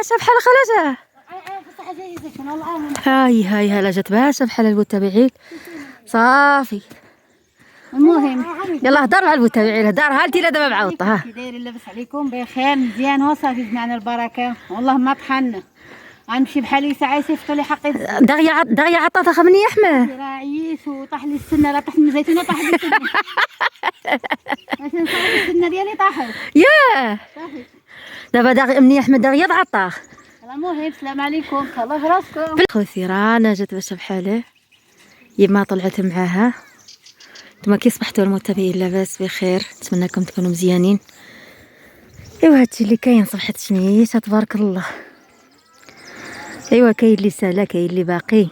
باشا بحال خلاجه. هاي هلا جات باشا بحال المتابعين صافي. المهم يلا هضر مع المتابعين، هضر هالتي لا دابا معوطه. ها كي دايرين لاباس عليكم بخير مزيان وصافي جمعنا البركه والله ما طحنا. غنمشي بحالي ساعه يصيفطوا لي حقي دغيا عطاتها خمني يا احمد. راه عييت وطاح لي السنه، راه طاح من الزيتونه طاح لي السنه. عشان صافي السنه ديالي طاحت. ياه صافي دابا مني يا احمد دغيا تعطاه. المهم السلام عليكم تهلاو في راسكم. خوتي رانا جات باشا بحاله يما طلعت معاها. نتوما كي صبحتوا المتابعين لاباس بخير، نتمنىكم تكونوا مزيانين. ايوا هادشي اللي كاين صبحت شنيشه تبارك الله. ايوا كاين اللي سالا كاين اللي باقي،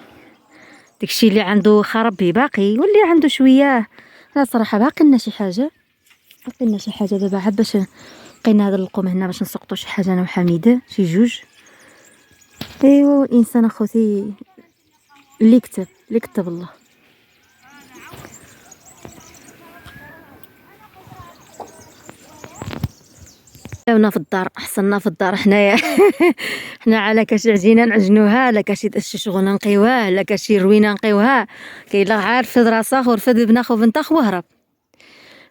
داكشي اللي عنده خربي باقي واللي عنده شويه. انا صراحه باقي لنا شي حاجه، دابا عاد باش بقينا هذا اللقوم هنا باش نسقطوا شي حاجه انا وحميده شي جوج. ايوا الانسان اخوتي اللي كتب الله. لونا في الدار حصلنا في الدار حنايا. حنا على كاش عجينه نعجنوها، لا كاش شغل نقيوها، لا كاش روينه نقيوها. كاين لا عارف فد راسخ ورفد بناخ وبنتخ وهرب.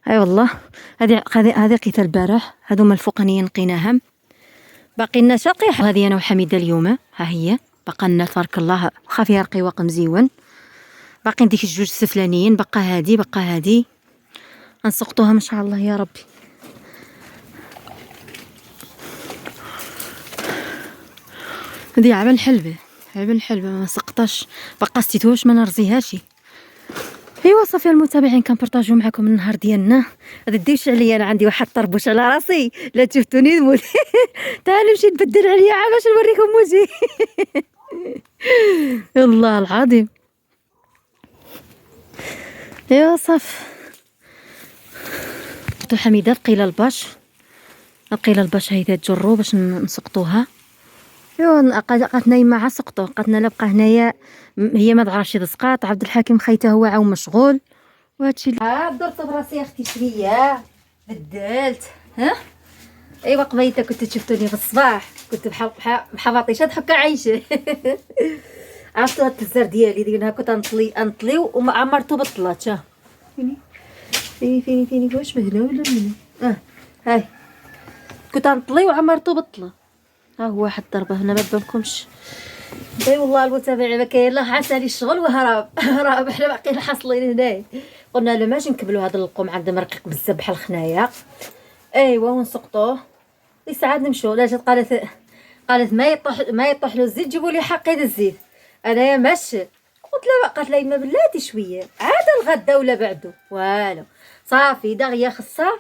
اي والله هذه قيت البارح، هذوما الفوقانيين نقيناهم. باقي لنا شقيح هذه انا وحميده اليوم. ها هي باقا لنا تبارك الله، واخا فيها رقيواق مزيون. باقي ديك الجوج السفلانيين، بقى هذه غنسقطوها ان شاء الله يا ربي. هذه عبا الحلبة ما سقطاش، بقى ستيتوش ما نرزيهاش. ايوا صافي المتابعين كنبارطاجيو معكم النهار ديالنا. هذا ديوش عليا، انا عندي واحد طربوش على راسي لا شفتوني نموت. تعالوا نمشي نبدل عليا باش نوريكم وجهي. والله العظيم. ايوا صافي قلت حميده بقيله الباش هيدا تجرو باش نسقطوها. ايوا بقات نايمه عا سقطو، بقاتنا لا بقى هنايا هي ما تعرفش تسقط. عبد الحكيم خيته هو عاو مشغول وهادشي. درت براسي اختي شويه بدلت. ها ايوا قبيله كنت شفتوني في الصباح كنت بحال بحفاطيشه ضحكه عايشه. عرفتوا هاد الزر ديالي ديالها كنت انطليو وما عمرتو بالطلات. شا فيني واش مهله ولا منين؟ هاي كنت نطلي وعمرتو بالطلا. ها هو واحد الضربه هنا ما تبانكمش. اي والله المتابعين ما كاين لا عسالي الشغل وهرب. هرب حنا باقيين حاصلين هنايا. قلنا لا ماشي نكملوا هذا اللقوم عندنا رقيق بزاف بحال الخنايا. ايوا ونسقطوه دي ساعات نمشيو. لا جات قالت ما يطيح له الزيت جيبوا لي حقيد الزيت. انايا ماشي قلت لها قالت لي ما بلاتي شويه عاد الغدا ولا بعدو والو. صافي دغيا خصها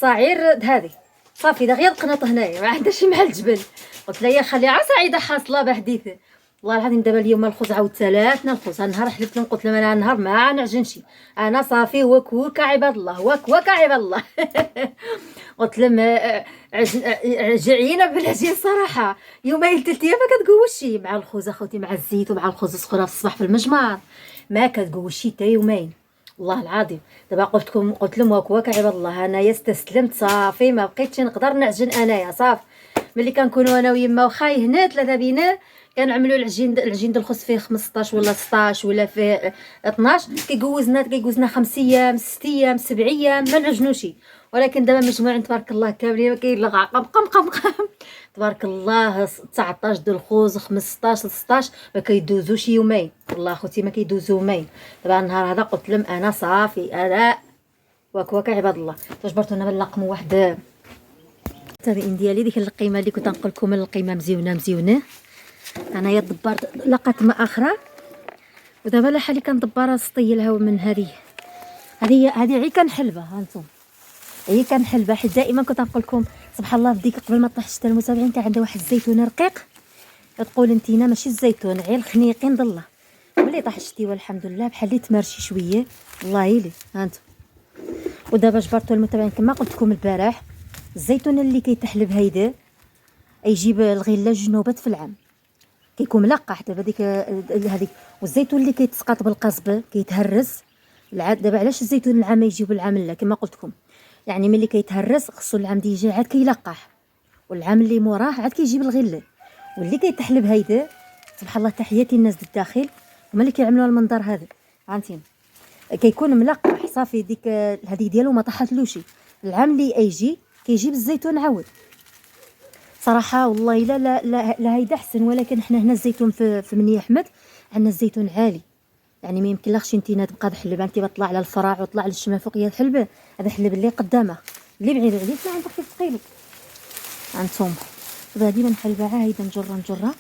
عير هذه صافي دغيا القناط هنايا ما عندهاش مع الجبل. قلت لها خليها عا سعيده حاصله بحديثه. والله العظيم دابا اليوم الخبز عاود ثلاثنا الخبز. النهار حلفت لهم قلت لهم انا النهار ما نعجنش انا صافي وك عباد الله وك عباد الله. قلت لهم جعينه بالعجين صراحه يومين 3 ايام ما كتقوشي مع الخبز اخوتي مع الزيت ومع الخبز السخونه في الصباح في المجمر ما كتقوشي حتى يومين والله العظيم. دابا قلت لهم وك عباد الله انايا استسلمت صافي ما بقيتش نقدر نعجن انايا صافي. ملي كنكونوا انا ويما وخاي هنا 3 بينا كنعملوا العجين ديال الخبز فيه 15 ولا 16 ولا فيه 12 كيجوزنا 5 ايام 6 ايام 7 ايام ما نعجنوش. ولكن دابا مجموعين تبارك الله كاملين ما كاين لا قم تبارك الله 19 ديال الخبز 15 16 ما كيدوزوش يومين والله اخوتي ما كيدوزو يومين. دابا النهار هذا قلت لهم انا صافي انا وك عباد الله. فجبرتونا بنلقموا واحد التابعين ديالي ديك القيمه اللي كنت نقول لكم القيمه مزيونه. انايا دبرت لقات ما اخرى ودابا لا حالي كندبرها سطيلها من هذه عي كنحلبها. هانتم عي كنحلبها حيت دائما كنت نقول لكم سبحان الله بديك قبل ما طيح الشتا المتابعين كان عندها واحد الزيتون رقيق تقول انتينا ماشي الزيتون عي الخنيقين ضله. ملي طاح الشتي والحمد لله بحال اللي تمرشي شويه والله يلي هانتم. ودابا جبرتو المتابعين كما قلت لكم البارح الزيتون اللي كيتحلب هيدا يجيب الغله جنوبات في العام كيكون ملقح. دابا هذيك والزيتون اللي كيتسقط بالقصبه كيتهرس دابا علاش الزيتون العام يجيب العام لا كما قلت لكم يعني ملي كيتهرس خصو العام ديجي عاد كيلقح والعام اللي موراه عاد كيجيب الغله. واللي كيتحلب هيدا سبحان الله تحياتي الناس الداخل هما اللي كيعملوا المنظر هذا فهمتيني. كيكون ملقح صافي ديك هذيك ديالو ما طاحتلوش. العام اللي يجي كيجيب الزيتون عاود صراحه والله لا هيدا احسن. ولكن حنا هنا الزيتون في مني احمد عندنا الزيتون عالي يعني ما يمكن لكش انت تبقى تحلب انت بطلع على الفراع وطلع للشمال فوقيه الحلبه. هذا حلب اللي قدامه اللي بعيد عليك ما عندك كيف تقيلو هانتوما. دابا هادي بنحلبها هايدا نجرها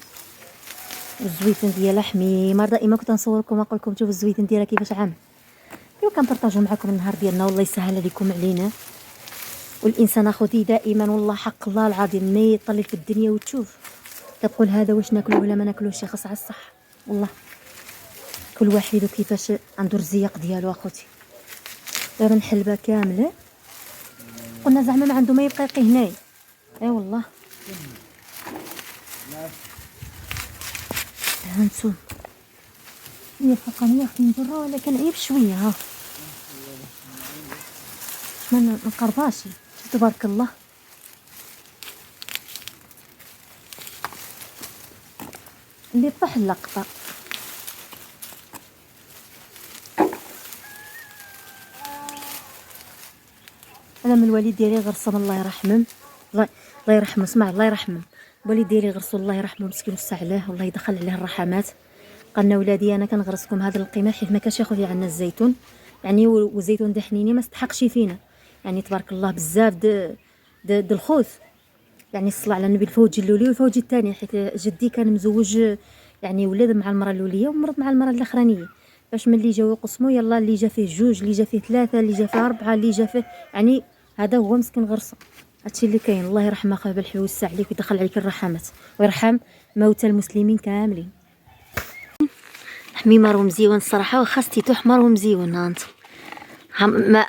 والزويتون ديالها حميمه. دائما كنت نصور لكم نقول لكم شوفوا الزويتون ديالها كيفاش عامل. ايوا كنبارطاجو معكم النهار ديالنا والله يسهل عليكم علينا. والانسان اخوتي دائما والله حق الله العظيم ما يطلع في الدنيا وتشوف كتقول هذا واش ناكلو ولا ما ناكلوش خاص على الصح والله. كل واحد وكيفاش عنده الرزيق ديالو اخوتي. دابا نحلبها كامله قلنا زعما ما عنده ما يبقى هنايا. اي والله هانتوما هي فوقانيه اختي نجرها ولكن عيب شويه ها ما نقرباش تبارك الله. اللي طاح اللقطه انا من الوالد ديالي غرسهم الله يرحمهم الله يرحمه اسمع الله يرحمه. الوالد ديالي غرسو الله يرحمه مسكين وسع عليه والله يدخل عليه الرحمات. قالنا ولادي انا كنغرسكم هذا القمح حيت ما كاش ياخذ عندنا الزيتون يعني والزيتون دا حنيني ما استحقش فينا يعني تبارك الله بزاف د الخوذ يعني الصلاة على النبي الفوجي الاولي والفوجي الثاني حيت جدي كان مزوج يعني ولاد مع المراه الاوليه ومرض مع المراه الاخرانيه. باش ملي جاو يقسموا يلا اللي جا فيه جوج اللي جا فيه ثلاثه اللي جا فيه اربعه اللي جا فيه يعني هذا هو مسكين غرسه. هادشي اللي كاين. الله يرحم اخويا بالحي ويوسع عليك ويدخل عليك الرحمات ويرحم موتى المسلمين كاملين. حميمه مزيون الصراحه وخاصتي تحمر ومزيون هانت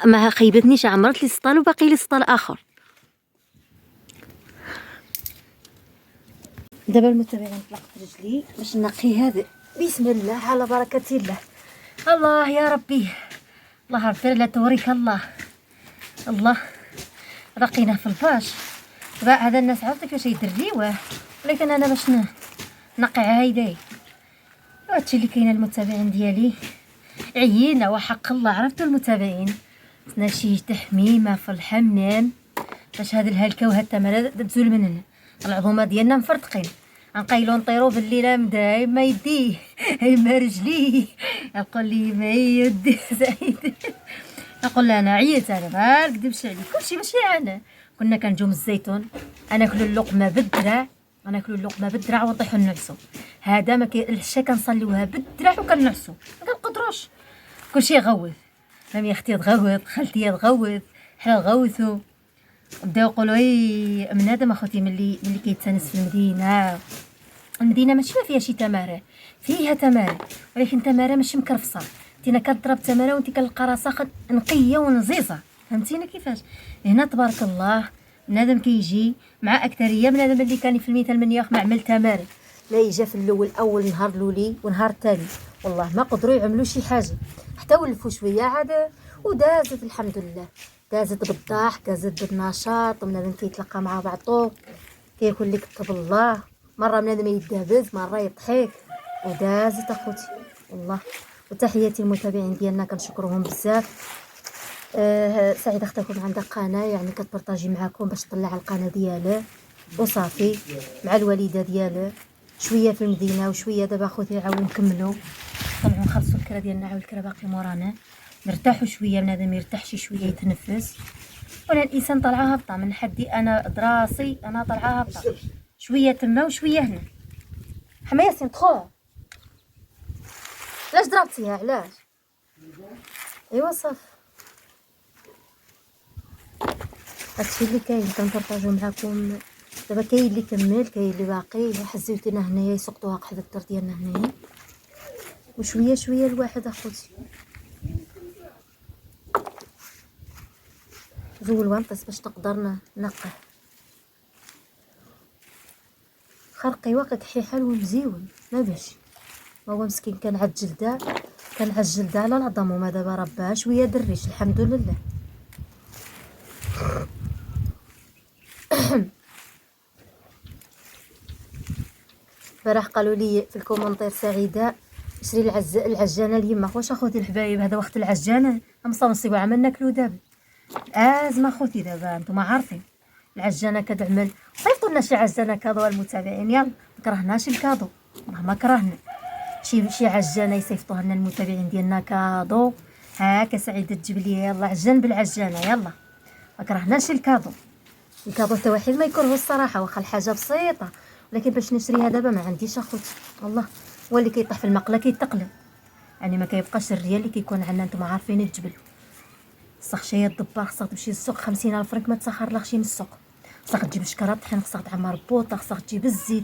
ما خيبتنيش عمرت لي سطال وباقي لي سطال اخر. دابا المتابعين طلقت رجلي باش نقي هذا بسم الله على بركه الله. الله يا ربي الله غفر لا توريك الله الله رقيناه في الفاش. دابا هذا الناس عرفت كيفاش يدريوه ولكن انا باش نقي هايداي. هادشي اللي كاين المتابعين ديالي عيينا وحق الله عرفتوا المتابعين درنا شي تحميمه في الحمام باش هاد الهلكه وهاد التمره تزول مننا. العظومه ديالنا مفرطقين غنقيلو نطيرو في الليله مداي ما يديه ما رجليه يقول لي ما يدي زايد نقول له انا عييت انا ما نكذبش عليك كلشي ماشي انا. كنا كنجيو من الزيتون انا ناكلو اللقمه بالدراع ونطيحو نعسو. هذا ما العشاء كنصليوها بالدراع وكنعسو ما كنقدروش كلشي غوث. فهم يا اختي تغوث خالتي تغوث حنا نغوثو بداو يقولوا اي بنادم اخوتي ملي كيتسانس في المدينه ماشي ما فيها شي تماره فيها تماره ولكن تماره ماشي مكرفصه. انت كضرب تماره وانت كنلقى راسها نقيه ونزيزه فهمتينا كيفاش. هنا تبارك الله بنادم كيجي مع اكثريه بنادم اللي كان في المثال من ياخ ما عمل تماره لا يجا في الاول اول نهار الاولي ونهار الثاني والله ما قدروا يعملوا شي حاجه حتى ولفوا شويه عاد ودازت الحمد لله. دازت بالضحك دازت بالنشاط بنادم كيتلقى مع بعضو كيقول لك طب الله مره بنادم يدهبز مره يضحك ودازت اخوتي والله. وتحياتي المتابعين ديالنا كنشكرهم بزاف. سعيده اختكم عندها قناه يعني كتبارطاجي معكم باش تطلع على القناه ديالها وصافي مع الوالده ديالها شويه في المدينه وشويه دابا اخوتي عاود نكملوا طلعوا نخلصوا الكرا ديالنا عاود الكرا باقي مورانا نرتاحوا شويه بنادم يرتاح شويه يتنفس. وانا الانسان طالعه هابطه من حدي انا دراسي انا طالعه هابطه شويه تما وشويه هنا. حما ياسين دخل علاش ضربتيها علاش؟ ايوا صافي هادشي اللي كاين كنبارطاجو معكم. دابا كاين اللي كمل كاين اللي باقي حزيوتينا هنايا يسقطوها قحده الدار ديالنا هنايا وشويه شويه الواحد اخوتي. زول وانطس باش تقدر نقه خرقي واقع حيحل ومزيون ما باش ما هو مسكين كان عجلده على العظم وما دابا ربها شويه دريش الحمد لله. البارح قالوا لي في الكومنتير سعيده شري العجانه ليما. واش اخوتي الحبايب هذا وقت العجانه؟ نصيبوا عمل ناكلو دابا ازمه اخوتي. دابا نتوما عارفين العجانه كتعمل. صيفطوا لنا شي عجانه كادو المتابعين، يلا ما كرهناش الكادو، ما كرهنا شي عجانه يصيفطوها لنا المتابعين ديالنا كادو. هاكا سعيده تجيب لي يلا عجان بالعجانه، يلا ما كرهناش الكادو حتى واحد ما يكرهو الصراحه، واخا الحاجه بسيطه، ولكن باش نشريها دابا ما عنديش اخوتي. والله هو اللي كيطيح في المقله كيتقلب، يعني ما كيبقاش الريال اللي كيكون عندنا. نتوما عارفين الجبل خصك شي الدبار، خصك تمشي للسوق 50,000 فرنك ما تسخرلكش من السوق. خصك تجيب شكاره طحين، خصك تعمر بوطه، خصك تجيب الزيت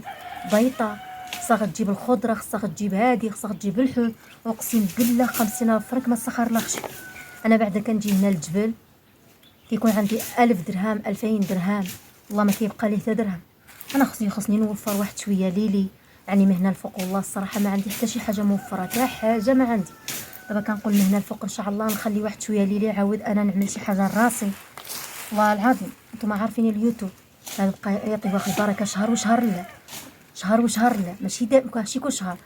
بيطه، خصك تجيب الخضره، خصك تجيب هادي، خصك تجيب اللحم. اقسم بالله 50,000 فرنك ما تسخرلكش. انا بعدا كنجي هنا للجبل كيكون عندي 1000 درهم 2000 درهم، والله ما كيبقى لي حتى درهم. انا خصني نوفر واحد شويه ليلي، يعني من هنا الفوق والله الصراحه ما عندي حتى شي حاجه موفره، حتى حاجه ما عندي. دابا كنقول من هنا الفوق ان شاء الله نخلي واحد شويه ليلي، عاود انا نعمل شي حاجه لراسي. والله العظيم نتوما عارفين اليوتيوب هذا بقى يعطي واخد البركه شهر وشهر لا، شهر لا، ماشي كل شهر.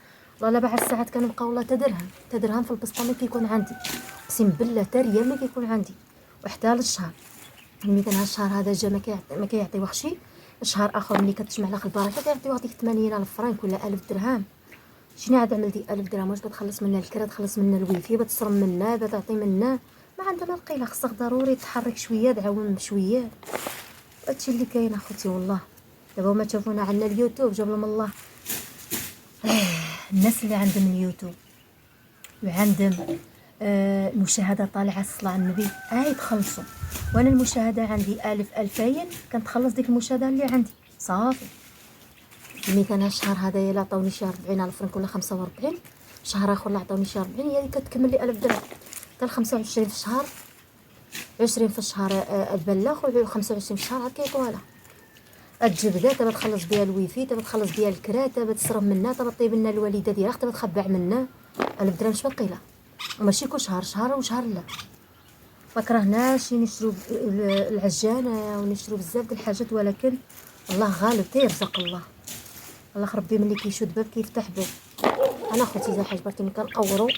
والله لا بعد الساعات كنبقى والله تا درهم في البسطه ما كيكون عندي، اقسم بالله تا ريال ما كيكون عندي، وحتى للشهر. ملي كان هالشهر هذا جا ما كيعطي واخد شي، الشهر اخر ملي كتجمع لك البركه كيعطي واحد 80,000 فرنك ولا 1000 درهم. شنو عاد عملتي 1000 درهم؟ واش بتخلص منها الكرا، تخلص منها الويفي، بتصرم منها، بتعطي منها، ما عندها ما بقيله. خصك ضروري تحرك شويه، تعاون بشويه. هادشي اللي كاين اخوتي. والله دابا هما تشوفونا عندنا اليوتيوب جاب لهم الله. الناس اللي عندهم اليوتيوب وعندهم المشاهده طالعه الصلاه على النبي يتخلصوا. وانا المشاهده عندي 1000 2000 كنتخلص ديك المشاهده اللي عندي صافي. ملي كان هالشهر هذا يلا عطاوني شي 40,000 فرنك ولا 45، شهر اخر لا عطاوني شي 40، هي اللي كتكمل لي 1000 درهم. حتى 25 في الشهر، 20 في الشهر البلاغ، و25 في الشهر عاد كيطوالا. تجيب ذا تبى تخلص بها الويفي، تبى تخلص بها الكرا، تبى تصرف منها، تبى طيب لنا الوالده ديالها، تبى تخبع منها. 1000 درهم باقي لها، وماشي كل شهر، شهر وشهر لا. ما كرهناش نشرو العجانه ونشرو بزاف د الحاجات، ولكن الله غالب تيرزق الله. الله ربي ملي كيشد باب كيفتح باب. انا اختي اذا عجبتني كنقوروا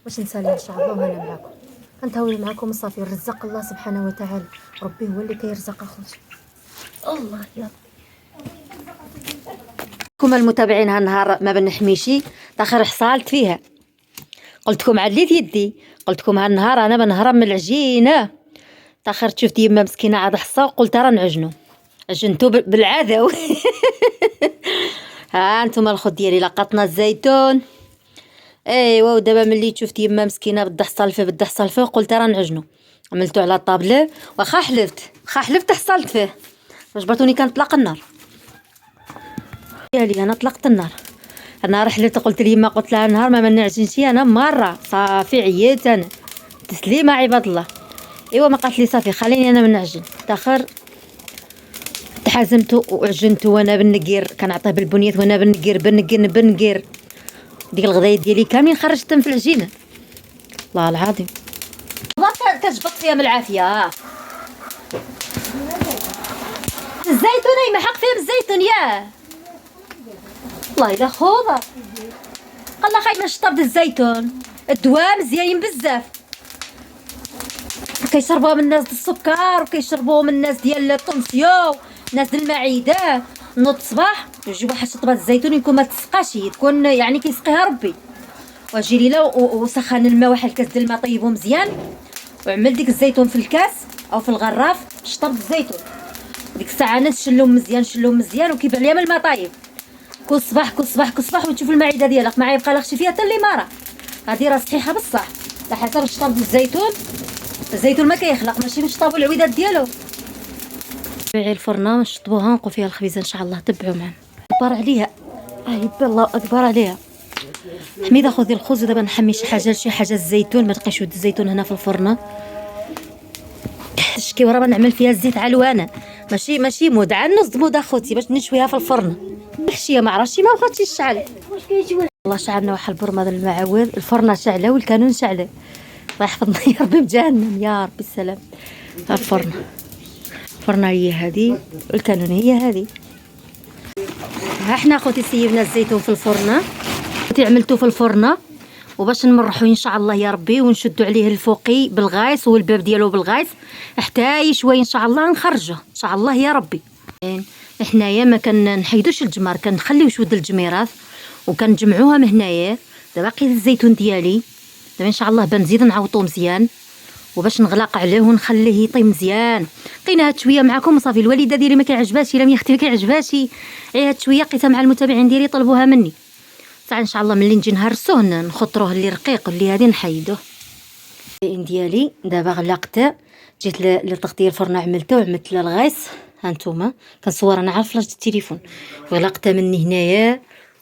باش نسالي ان شاء الله، وهنا معكم كنتهاول معكم صافي. الرزاق الله سبحانه وتعالى، ربي هو اللي كيرزق اخوتي. الله يا كم المتابعين هالنهار ما بنحميشي تاخر حصلت فيها. قلتكم عليت يدي، قلتكم هالنهار انا بنهرب من العجينه. تاخر شفت يما مسكينه عاد حصه وقلت راه نعجنو، عجنتو بالعاده. ها انتم الخد ديالي لقطنا الزيتون. ايوا ودابا ملي شفت يما مسكينه بدها حصل فيه قلت راه نعجنو، عملتو على الطابله. واخا حلفت حصلت فيه. جبرتوني كنطلق النار ديالي، انا طلقت النار. انا حلفت قلت ليما، قلت لها نهار ما نعجنش انا مره صافي عييت انا. تسليمه عباد الله. ايوا ما قالت لي صافي خليني انا من نعجن. تاخر تحازمت وعجنت وانا بالنقير، كنعطيه بالبنيات وانا بالنقير. ديك الغدايا ديالي كاملين خرجتهم في العجينه. الله العظيم كتجبط فيها من العافيه. الزيتون ما حق فيها بالزيتون ياه والله الا خوضه. قال لها خايفه نشطب الزيتون، الدواء مزيانين بزاف، كيشربوها من الناس السكر، وكيشربوها من الناس ديال الطنسيو، ناس المعده. نوض الصباح نجيب واحد شطبه الزيتون يكون ما تسقاش، تكون يعني كيسقيها ربي، واجي ليله وسخن الماء، واحد الكاس ديال الماء طيبو مزيان، وعمل ديك الزيتون في الكاس او في الغراف، شطب الزيتون. ديك الساعه انا نشلهم مزيان وكيبان ليا من الماء طايب. كل صباح وتشوف المعده ديالك ما يبقى لكش فيها حتى اللي مره. هذه راه صحيحه بصح، على حسب شطب الزيتون ما كيخلق، ماشي نشطبوا العويدات ديالو. بيعي الفرنه نشطبوها نقوا فيها الخبيزه ان شاء الله. تبعوا معنا اكبر عليها، الله اكبر عليها. حميده خذي الخبز. ودابا نحمي شي حاجه الزيتون، ما تبقايش ود الزيتون هنا في الفرنه. الشكيوه راه نعمل فيها الزيت علوانه، ماشي مود نص مود اخوتي، باش نشويها في الفرن. محشيه ما عرفتش ما بغاتش تشعل. والله شعلنا واحد البرمه ديال المعاود، الفرنه شعله والكانون شعله. الله يحفظنا يا ربي بجهنم يا ربي السلام. الفرنه هي هذه، والكانون هي هذه. ها حنا خوتي سيبنا الزيتون في الفرن، خوتي عملته في الفرن، وباش نمرحو ان شاء الله يا ربي ونشدو عليه الفوقي بالغايس والباب ديالو بالغايس حتى يشوي ان شاء الله نخرجه ان شاء الله يا ربي. حنايا ما كنحيدوش الجمار، كنخليو شويه الجميرات وكنجمعوها من هنايا. دابا باقي الزيتون ديالي، دابا ان شاء الله بنزيد نعوطو مزيان وباش نغلق عليه ونخليه يطيب مزيان. لقينا هاد شويه معكم وصافي. الوالده ديالي ما كيعجبهاش، الا اختي ما كيعجبهاش هاد شويه لقيتها مع المتابعين ديالي طلبوها مني. ساعه ان شاء الله ملي نجي نهرسوه نخطروه اللي رقيق واللي هادي نحيدوه. ديالي دابا غلقت، جيت لتغطيه الفرن عملت الغايس. ها نتوما كنصور انا على فلاش التليفون. غلقتها مني هنايا،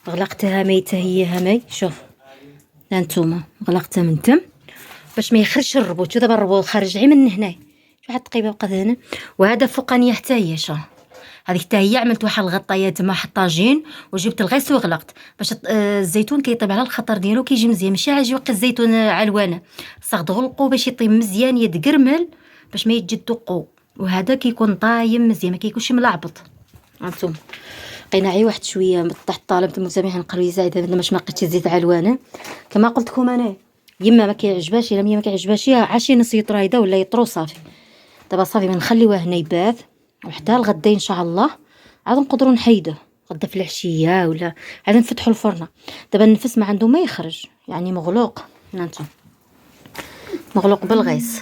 غلقتها ميته هي هماي. شوف ها نتوما غلقتها من تم باش ما يخرجش الربوط. شوف دابا الربوط خارج غير من هنا. شوف واحد الطقيبه بقات هنا، وهذا فوقانيه حتى هي. شوف هذيك حتى هي عملت واحد الغطايه تما حطاجين وجبت الغيس وغلقت باش الزيتون كيطيب على الخطر ديالو كيجي مزيان. ماشي عاجي وقت الزيتون علوانه، خصك تغلقو باش يطيب مزيان يتقرمل باش ما يجي دقو، وهذا كيكون طايم مزيان ما كيكونش ملعبط. هانتوما لقينا غير واحد شويه من تحت. طالبت المتابعين قالوا لي زايده باش ما لقيتش زيت علوانه. كما قلت لكم انا يما ما كيعجبهاش، الا ما كيعجبهاش عاشي نص يطرو هيدا ولا يطرو صافي. دابا صافي بنخليوه هنا يبات وحتى الغدا ان شاء الله عاد نقدروا نحيدوه غدا في العشيه ولا عاد نفتحوا الفرن. دابا النفس ما عنده ما يخرج، يعني مغلوق. هانتوما مغلوق بالغيس.